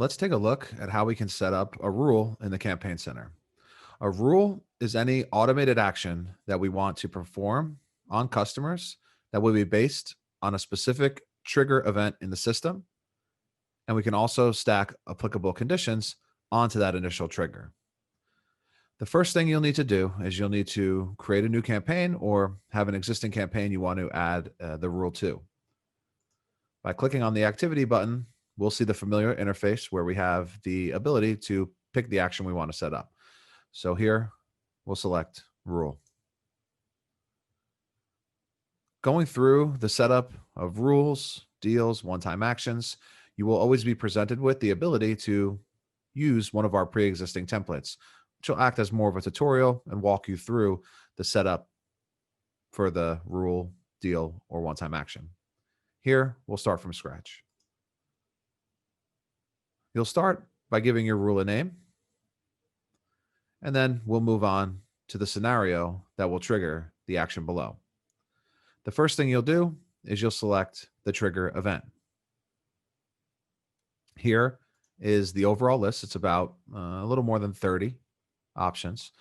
let's take a look at how we can set up a rule in the Campaign Center. A rule is any automated action that we want to perform on customers that will be based on a specific trigger event in the system. And we can also stack applicable conditions onto that initial trigger. The first thing you'll need to do is you'll need to create a new campaign or have an existing campaign you want to add the rule to. By clicking on the activity button, we'll see the familiar interface where we have the ability to pick the action we want to set up. So here we'll select rule. Going through the setup of rules, deals, one-time actions, you will always be presented with the ability to use one of our pre-existing templates, which will act as more of a tutorial and walk you through the setup for the rule, deal, or one-time action. Here, we'll start from scratch. You'll start by giving your rule a name, and then we'll move on to the scenario that will trigger the action below. The first thing you'll do is you'll select the trigger event. Here is the overall list. It's about a little more than 30 options.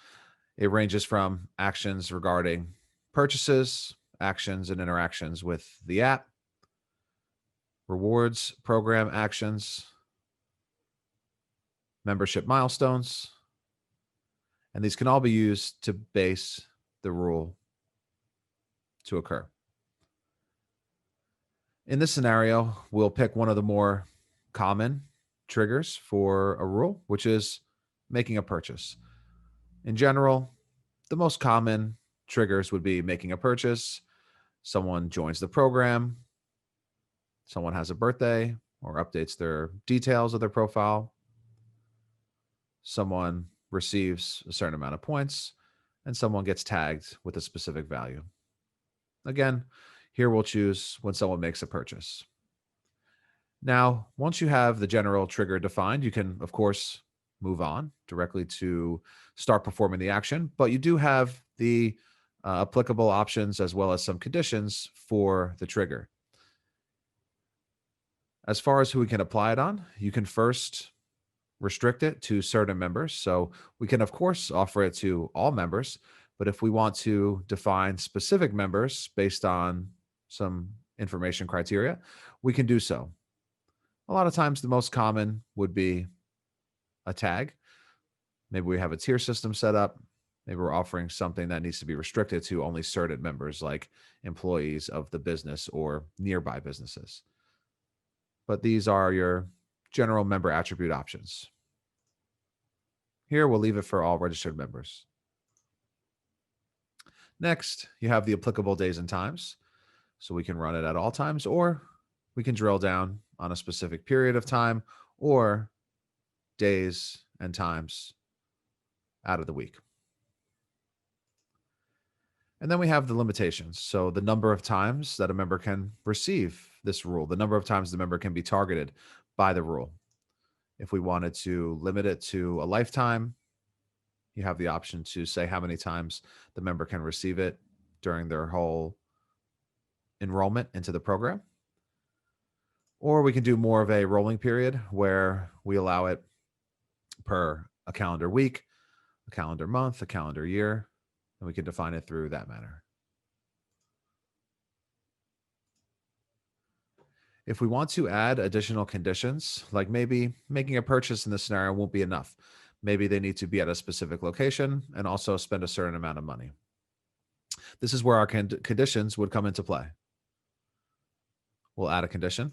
It ranges from actions regarding purchases, actions and interactions with the app, rewards, program actions, membership milestones, and these can all be used to base the rule to occur. In this scenario, we'll pick one of the more common triggers for a rule, which is making a purchase. In general, the most common triggers would be making a purchase, someone joins the program, someone has a birthday or updates their details of their profile, someone receives a certain amount of points, and someone gets tagged with a specific value. Again, here we'll choose when someone makes a purchase. Now, once you have the general trigger defined, you can, of course, move on directly to start performing the action, but you do have the applicable options as well as some conditions for the trigger. As far as who we can apply it on, you can first restrict it to certain members. So we can, of course, offer it to all members, but if we want to define specific members based on some information criteria, we can do so. A lot of times, the most common would be a tag. Maybe we have a tier system set up. Maybe we're offering something that needs to be restricted to only certain members, like employees of the business or nearby businesses. But these are your general member attribute options. Here, we'll leave it for all registered members. Next, you have the applicable days and times. So we can run it at all times, or we can drill down on a specific period of time or days and times out of the week. And then we have the limitations. So the number of times that a member can receive this rule, the number of times the member can be targeted by the rule. If we wanted to limit it to a lifetime, you have the option to say how many times the member can receive it during their whole enrollment into the program. Or we can do more of a rolling period where we allow it per a calendar week, a calendar month, a calendar year, and we can define it through that manner. If we want to add additional conditions, like maybe making a purchase in this scenario won't be enough. Maybe they need to be at a specific location and also spend a certain amount of money. This is where our conditions would come into play. We'll add a condition.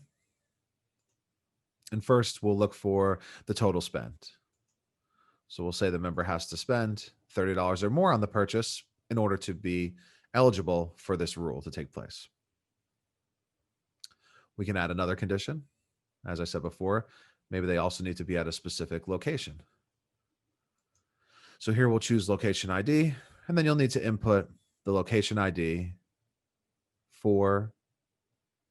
And first, we'll look for the total spend. So we'll say the member has to spend $30 or more on the purchase in order to be eligible for this rule to take place. We can add another condition. As I said before, maybe they also need to be at a specific location. So here we'll choose location ID, and then you'll need to input the location ID for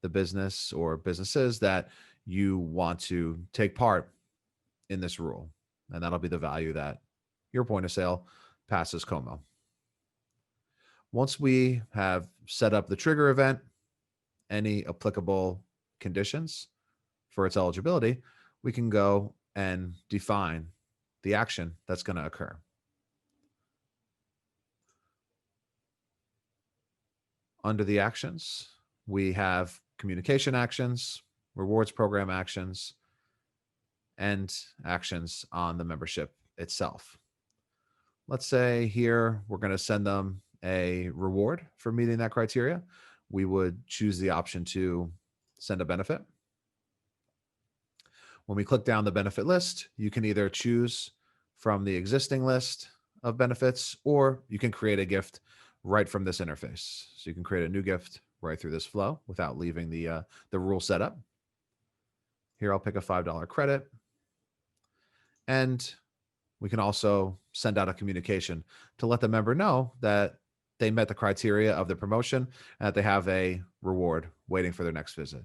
the business or businesses that you want to take part in this rule. And that'll be the value that your point of sale passes Como. Once we have set up the trigger event, any applicable conditions for its eligibility, we can go and define the action that's going to occur. Under the actions, we have communication actions, rewards program actions, and actions on the membership itself. Let's say here we're going to send them a reward for meeting that criteria. We would choose the option to send a benefit. When we click down the benefit list, you can either choose from the existing list of benefits, or you can create a gift right from this interface. So you can create a new gift right through this flow without leaving the rule setup. Here, I'll pick a $5 credit. And we can also send out a communication to let the member know that they met the criteria of the promotion and that they have a reward waiting for their next visit.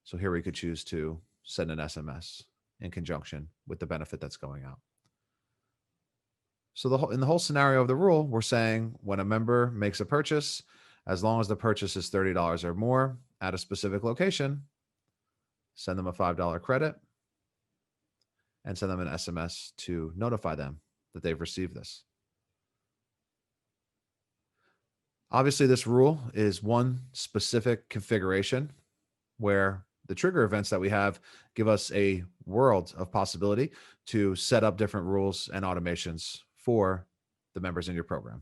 So here we could choose to send an SMS in conjunction with the benefit that's going out. So in the whole scenario of the rule, we're saying when a member makes a purchase, as long as the purchase is $30 or more at a specific location, send them a $5 credit and send them an SMS to notify them that they've received this. Obviously, this rule is one specific configuration where the trigger events that we have give us a world of possibility to set up different rules and automations for the members in your program.